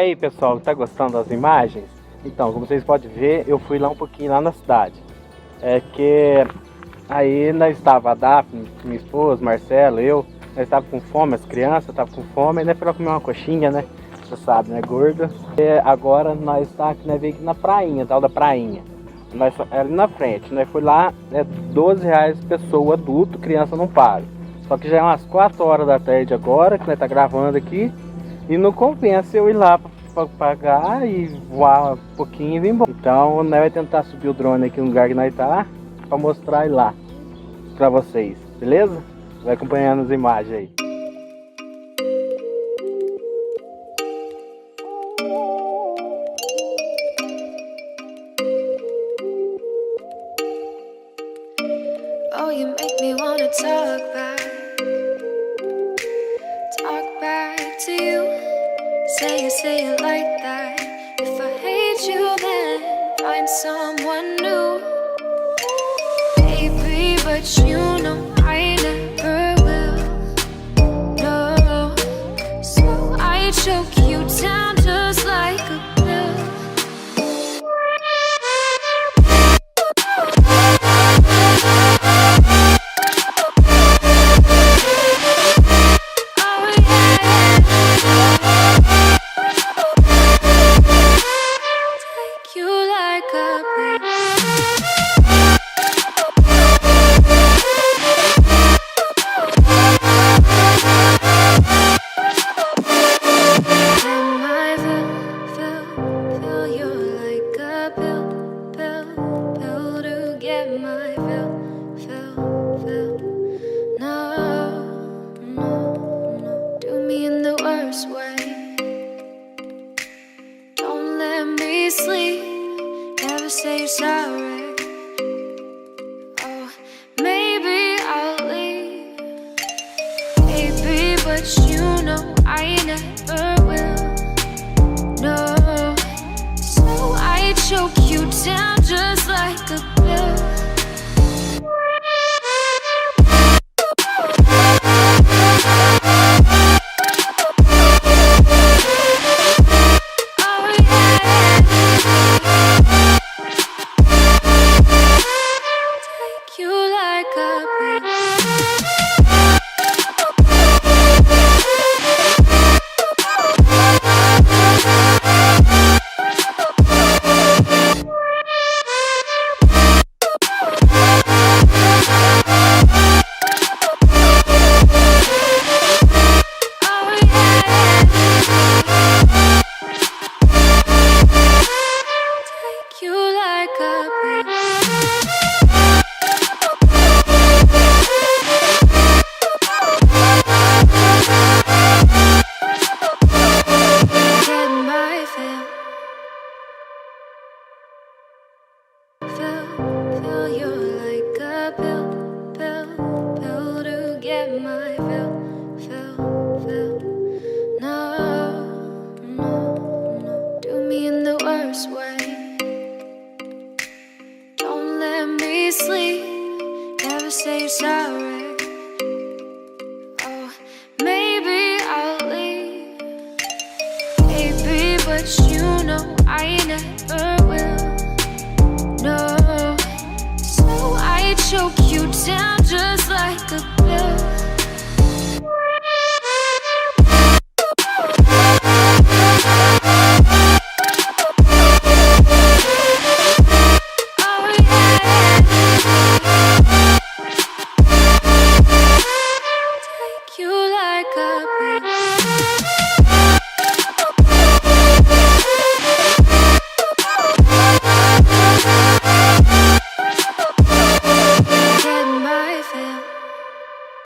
aí pessoal, tá gostando das imagens? Então, como vocês podem ver, eu fui lá um pouquinho lá na cidade. É que aí nós estava a Daphne, minha esposa, Marcelo, eu, nós estava com fome, as crianças estavam com fome, e nós fomos comer uma coxinha, né? Você sabe, né, gordo? E agora nós tá aqui, nós veio aqui na prainha, tal da prainha. Nós ali na frente, nós foi lá, é R$12 pessoa, adulto, criança não paga. Só que já é umas 4 horas da tarde agora, que nós tá gravando aqui. E não compensa eu ir lá pra pagar e voar um pouquinho e vir embora. Então nós vamos tentar subir o drone aqui no lugar que nós tá, pra mostrar ele lá pra vocês, beleza? Vai acompanhando as imagens aí. Oh, you make me wanna talk back to you. Say it like that. If I hate you, then find someone new. Baby, but you know I never will. No, so I choke you down just like a pill. Say sorry. Oh, maybe I'll leave. Baby, but you know I never will. No, so I choke you down just like a pill. Say sorry. Oh, maybe I'll leave. Baby, but you know I never will. No, so I choke you down